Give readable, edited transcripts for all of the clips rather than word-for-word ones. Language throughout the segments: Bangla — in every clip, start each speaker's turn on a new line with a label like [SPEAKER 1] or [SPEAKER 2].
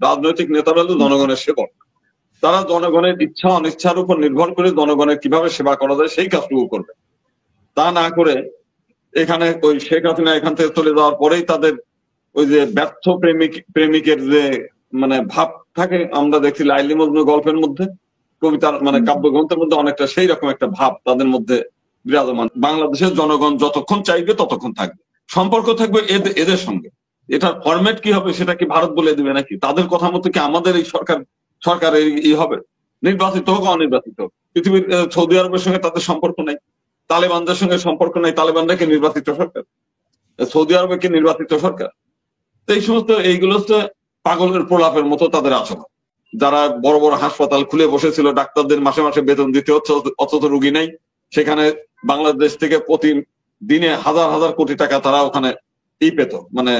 [SPEAKER 1] রাজনৈতিক নেতারা হলো জনগণের সেবক। তারা জনগণের ইচ্ছা অনিচ্ছার উপর নির্ভর করে জনগণের কিভাবে সেবা করা যায় সেই কাজটুকু করবে। তা না করে এখানে ওই শেখ হাসিনা এখান থেকে চলে যাওয়ার পরেই তাদের ওই যে ব্যর্থ প্রেমিকের যে মানে ভাব থাকে, আমরা দেখি লাইলি মজনু গল্পের মধ্যে, কবিতার মানে কাব্যগ্রন্থের মধ্যে অনেকটা সেই রকম একটা ভাব তাদের মধ্যে বিরাজমান। বাংলাদেশের জনগণ যতক্ষণ চাইবে ততক্ষণ থাকবে, সম্পর্ক থাকবে এদের সঙ্গে। এটার ফরম্যাট কি হবে সেটা কি ভারত বলে দিবে নাকি? তাদের কথা মতো কি আমাদের এই সরকারের ই হবে? নির্বাচিত হোক অনির্বাচিত হোক। পৃথিবীর সৌদি আরবের সঙ্গে তাদের সম্পর্ক নাই, তালেবানদের সঙ্গে সম্পর্ক নাই। তালেবানরা কি নির্বাচিত সরকার? সৌদি আরবে কি নির্বাচিত সরকার? তো এই সমস্ত এইগুলো হচ্ছে পাগলের প্রলাপের মতো তাদের আচরণ। যারা বড় বড় হাসপাতাল খুলে বসেছিল, ডাক্তারদের মাসে মাসে বেতন দিতে হচ্ছে, অথচ রুগী নাই। সেখানে বাংলাদেশ থেকে প্রতিদিনে হাজার হাজার কোটি টাকা তারা ওখানে পেত, মানে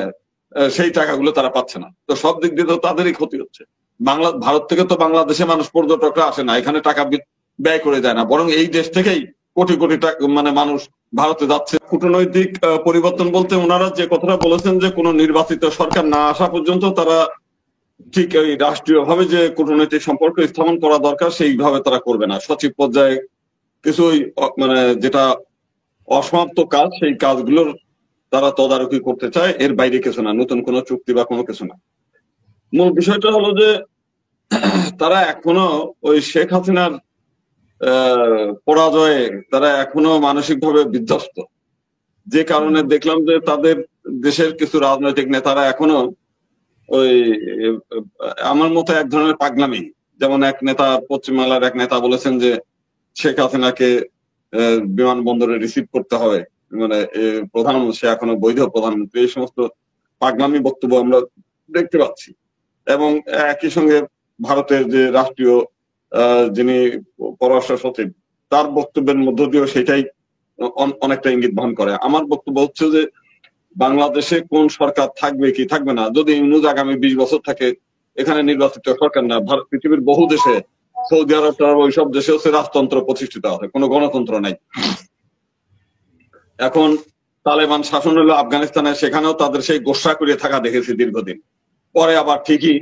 [SPEAKER 1] সেই টাকাগুলো তারা পাচ্ছে না। তো সব দিক দিয়ে তো তাদেরই ক্ষতি হচ্ছে। ভারত থেকে তো বাংলাদেশে মানুষ, পর্যটকরা আসে না, এখানে টাকা ব্যয় করে যায় না, বরং এই দেশ থেকেই কোটি কোটি টাকা মানে মানুষ ভারতে যাচ্ছে। কূটনৈতিক পরিবর্তন বলতে ওনারা যে কথাটা বলেছেন যে কোনো নির্বাচিত সরকার না আসা পর্যন্ত তারা ঠিক ওই রাষ্ট্রীয় ভাবে যে কূটনৈতিক সম্পর্ক স্থাপন করা দরকার সেইভাবে তারা করবে না। সচিব পর্যায়ে কিছু মানে যেটা অসমাপ্ত কাজ, সেই কাজগুলোর তারা তদারকি করতে চায়, এর বাইরে কিছু না, নতুন কোনো চুক্তি বা কোনো কিছু না। মূল বিষয়টা হলো যে তারা এখনো ওই শেখ হাসিনার পরাজয়ে তারা এখনো মানসিকভাবে বিধ্বস্ত। যে কারণে দেখলাম যে তাদের দেশের কিছু রাজনৈতিক নেতারা এখনো ওই আমার মতো এক ধরনের পাগলামি, যেমন এক নেতা, পশ্চিমবাংলার এক নেতা বলেছেন যে শেখ হাসিনাকে বিমানবন্দরে রিসিভ করতে হবে, মানে প্রধানমন্ত্রী, সে এখনো বৈধ প্রধানমন্ত্রী। এই সমস্ত পাগলামি বক্তব্য আমরা দেখতে পাচ্ছি। এবং একই সঙ্গে ভারতের যে রাষ্ট্রীয় যিনি পররাষ্ট্র সচিব, তার বক্তব্যের মধ্য দিয়েও সেটাই অনেকটা ইঙ্গিত বহন করে। আমার বক্তব্য হচ্ছে যে বাংলাদেশে কোন সরকার থাকবে কি থাকবে না, যদি ইউনূস আগামী 20 বছর থাকে, এখানে নির্বাচিত সরকার না, পৃথিবীর বহু দেশে, সৌদি আরব ওইসব দেশে হচ্ছে রাজতন্ত্র প্রতিষ্ঠিত আছে, কোনো গণতন্ত্র নাই। এখন তালেবান শাসন হলো আফগানিস্তানে, সেখানেও তাদের সেই গোসা করে থাকা দেখেছি দীর্ঘদিন, পরে আবার ঠিকই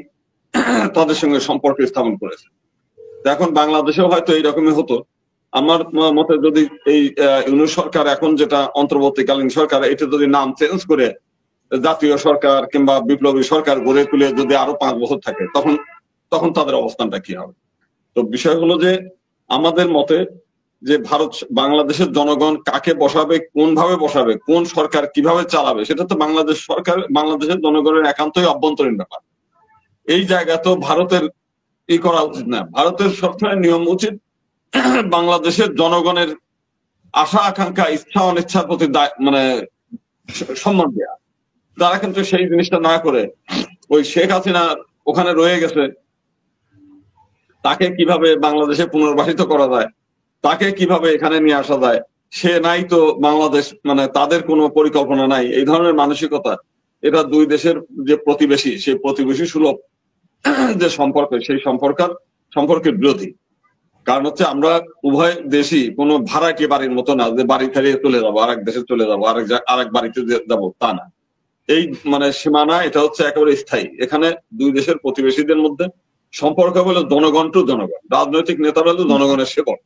[SPEAKER 1] তাদের সঙ্গে সম্পর্ক স্থাপন করেছে। এখন বাংলাদেশেও হয়তো এইরকমই হতো। আমার মতে যদি এই ইউনূস সরকার এখন যেটা অন্তর্বর্তীকালীন সরকার, এটা যদি নাম চেঞ্জ করে জাতীয় সরকার কিংবা বিপ্লবী সরকার গড়ে তুলে যদি আরো 5 বছর থাকে, তখন তাদের অবস্থানটা কি হবে? তো বিষয় হলো যে আমাদের মতে যে বাংলাদেশের জনগণ কাকে বসাবে, কোন ভাবে বসাবে, কোন সরকার কিভাবে চালাবে, সেটা তো বাংলাদেশের জনগণের একান্তই অভ্যন্তরীণ ব্যাপার। এই জায়গা তো ভারতের করা উচিত না। ভারতের সবসময় নিয়ম উচিত বাংলাদেশের জনগণের আশা আকাঙ্ক্ষা, ইচ্ছা অনিচ্ছার প্রতি মানে সম্মান দেয়া। তারা কিন্তু সেই জিনিসটা না করে ওই শেখ হাসিনা ওখানে রয়ে গেছে, তাকে কিভাবে বাংলাদেশে পুনর্বাসিত করা যায়, তাকে কিভাবে এখানে নিয়ে আসা যায়, সে নাই তো বাংলাদেশ, মানে তাদের কোনো পরিকল্পনা নাই। এই ধরনের মানসিকতা, এটা দুই দেশের যে প্রতিবেশী, সেই প্রতিবেশী সুলভ যে সম্পর্ক, সেই সম্পর্কের বিরোধী। কারণ হচ্ছে আমরা উভয় দেশই কোনো ভাড়াটিয়া বাড়ির মতো না যে বাড়ি ছাড়িয়ে চলে যাবো, আরেক দেশে চলে যাবো, আরেক বাড়িতে যাবো, তা না। এই মানে সীমানা, এটা হচ্ছে একেবারে স্থায়ী। এখানে দুই দেশের প্রতিবেশীদের মধ্যে সম্পর্ক হলো জনগণ টু জনগণ। রাজনৈতিক নেতারা হলো জনগণের সেবক।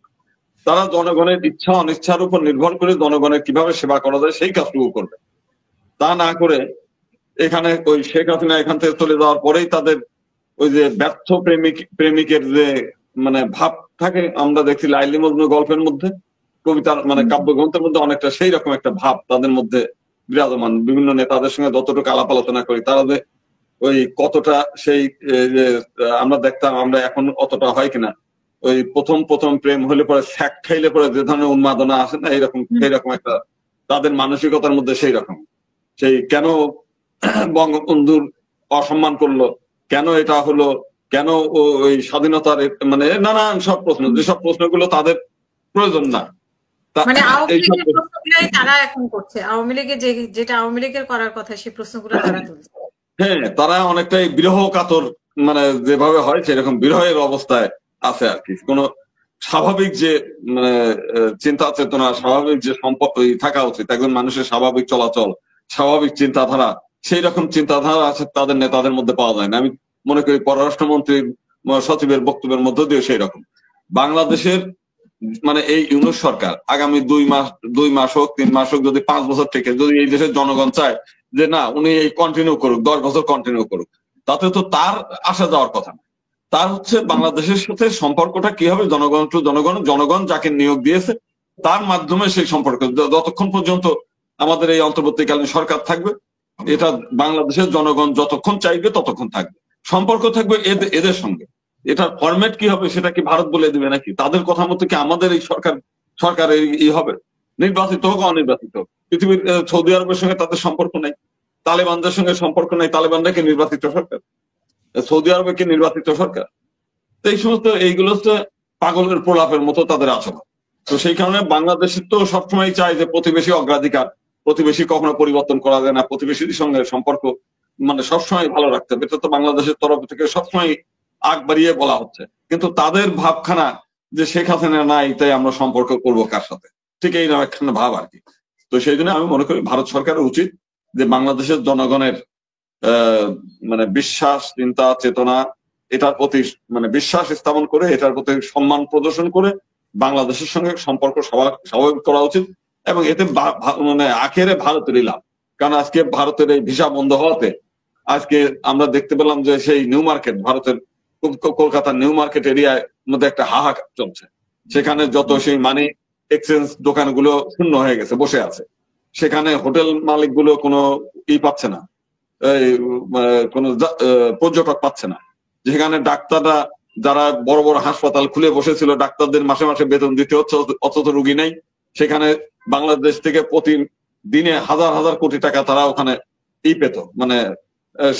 [SPEAKER 1] তারা জনগণের ইচ্ছা অনিচ্ছার উপর নির্ভর করে জনগণের কিভাবে সেবা করা যায় সেই কাজটুকু করবে। তা না করে এখানে ওই শেখ হাসিনা এখান থেকে চলে যাওয়ার পরেই তাদের ওই যে ব্যর্থ প্রেমিকের যে মানে ভাব থাকে, আমরা দেখি লাইলি মজনু গল্পের মধ্যে, কবিতার মানে কাব্যগ্রন্থের মধ্যে অনেকটা সেই রকম একটা ভাব তাদের মধ্যে বিরাজমান। বিভিন্ন নেতাদের সঙ্গে যতটুকু আলাপ আলোচনা করি, তারা যে ওই কতটা সেই যে আমরা দেখতাম, আমরা এখন অতটা হয় কিনা, ওই প্রথম প্রেম হলে পরে স্যাক খাইলে পরে যে ধরনের উন্মাদনা আসে না, এইরকম একটা তাদের মানসিকতার মধ্যে সেই রকম। সেই কেন বঙ্গবন্ধুর অসম্মান করলো, কেন এটা হলো, কেন ওই স্বাধীনতার মানে নানান সব প্রশ্ন, যেসব প্রশ্নগুলো তাদের প্রয়োজন না,
[SPEAKER 2] মানে আওয়ামী লীগের প্রশ্নগুলাই তারা এখন করছে। আওয়ামী লীগের যেটা আওয়ামী লীগের করার কথা, সেই প্রশ্নগুলো তারা তুলছে।
[SPEAKER 1] হ্যাঁ, তারা অনেকটাই বিরহ কাতর, মানে যেভাবে হয় সেরকম বিরহের অবস্থায় আছে আর কি। কোন স্বাভাবিক যে মানে চিন্তা চেতনা, স্বাভাবিক যে সম্পর্ক থাকা উচিত একজন মানুষের, স্বাভাবিক চলাচল, স্বাভাবিক চিন্তাধারা, সেই রকম চিন্তাধারা আছে তাদের নেতাদের মধ্যে পাওয়া যায় না। আমি মনে করি পররাষ্ট্রমন্ত্রীর সচিবের বক্তব্যের মধ্য দিয়ে সেই রকম। বাংলাদেশের মানে এই ইউনূস সরকার আগামী 2 মাস হোক 3 মাস হোক, যদি 5 বছর থেকে যদি এই দেশের জনগণ চায় যে না উনি এই কন্টিনিউ করুক, 10 বছর কন্টিনিউ করুক, তাতে তো তার আসা যাওয়ার কথা না। তার হচ্ছে বাংলাদেশের সাথে সম্পর্কটা কি হবে, জনগণ টু জনগণ, জনগণ যাকে নিয়োগ দিয়েছে তার মাধ্যমে সেই সম্পর্ক, যতক্ষণ পর্যন্ত আমাদের এই অন্তর্বর্তীকালীন সরকার থাকবে, এটা বাংলাদেশের জনগণ যতক্ষণ চাইবে ততক্ষণ থাকবে, সম্পর্ক থাকবে এদের সঙ্গে। এটার ফরম্যাট কি হবে সেটা কি ভারত বলে দিবে নাকি? তাদের কথা মতো কি আমাদের এই সরকার এই হবে? নির্বাচিত হোক অনির্বাচিত হোক, পৃথিবীর সৌদি আরবের সঙ্গে তাদের সম্পর্ক নাই, তালেবানদের সঙ্গে সম্পর্ক নাই, তালেবানরা কি নির্বাচিত সরকার? সৌদি আরবে কি নির্বাচিত সরকার? তো এই সমস্ত এইগুলো হচ্ছে পাগলের প্রলাপের মতো তাদের আচরণ। তো সেই কারণে বাংলাদেশের তো সবসময় চায় যে প্রতিবেশী অগ্রাধিকার, প্রতিবেশী কখনো পরিবর্তন করা যায় না, প্রতিবেশীর সঙ্গে সম্পর্ক মানে সবসময় ভালো রাখতে হবে, এটা তো বাংলাদেশের তরফ থেকে সবসময় আগ বাড়িয়ে বলা হচ্ছে। কিন্তু তাদের ভাবখানা যে শেখ হাসিনা নাই তাই আমরা সম্পর্ক করবো কার সাথে, ঠিক এই একখানা ভাব আর কি। তো সেই জন্য আমি মনে করি ভারত সরকারের উচিত যে বাংলাদেশের জনগণের মানে বিশ্বাস, চিন্তা, চেতনা, এটার প্রতি মানে বিশ্বাস স্থাপন করে, এটার প্রতি সম্মান প্রদর্শন করে বাংলাদেশের সঙ্গে সম্পর্ক স্বাভাবিক করা উচিত। এবং এতে মানে আখেরে ভারতেরই লাভ, কারণ আজকে ভারতের এই ভিসা বন্ধ হওয়াতে আজকে আমরা দেখতে পেলাম যে সেই নিউ মার্কেট, ভারতের কলকাতার নিউ মার্কেট এরিয়ার মধ্যে একটা হাহাকার চলছে। সেখানে যত সেই মানি এক্সচেঞ্জ দোকানগুলো শূন্য হয়ে গেছে, বসে আছে। সেখানে হোটেল মালিকগুলো কোনো পাচ্ছে না, কোন পর্যটক পাচ্ছে না। যেখানে ডাক্তাররা যারা বড় বড় হাসপাতাল খুলে বসেছিল, ডাক্তারদের মাসে মাসে বেতন দিতে হচ্ছে, অথচ রুগী নেই। সেখানে বাংলাদেশ থেকে প্রতিদিনে হাজার হাজার কোটি টাকা তারা ওখানে পেত, মানে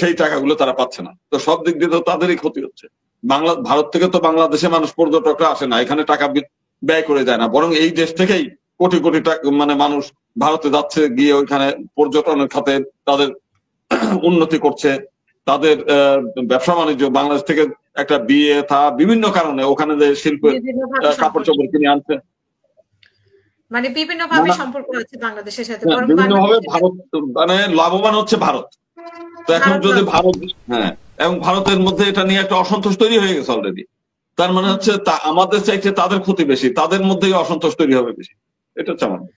[SPEAKER 1] সেই টাকাগুলো তারা পাচ্ছে না। তো সব দিক দিয়ে তো তাদেরই ক্ষতি হচ্ছে। ভারত থেকে তো বাংলাদেশে মানুষ, পর্যটকরা আসে না, এখানে টাকা ব্যয় করে যায় না, বরং এই দেশ থেকেই কোটি কোটি টাকা মানে মানুষ ভারতে যাচ্ছে, গিয়ে ওইখানে পর্যটনের খাতে তাদের উন্নতি করছে, তাদের ব্যবসা বাণিজ্য বাংলাদেশ থেকে একটা বিয়ে থা বিভিন্ন কারণে ওখানে যে শিল্পের কাপড় চোপড় কিনে আনছে,
[SPEAKER 2] মানে বিভিন্ন ভাবে সম্পর্ক আছে বাংলাদেশের সাথে,
[SPEAKER 1] বিভিন্ন ভাবে ভারত মানে লাভবান হচ্ছে ভারত। তো এখন যদি ভারত, হ্যাঁ, এবং ভারতের মধ্যে এটা নিয়ে একটা অসন্তোষ তৈরি হয়ে গেছে অলরেডি। তার মানে হচ্ছে আমাদের চাইতে তাদের ক্ষতি বেশি, তাদের মধ্যেই অসন্তোষ তৈরি হবে বেশি। এটা হচ্ছে আমার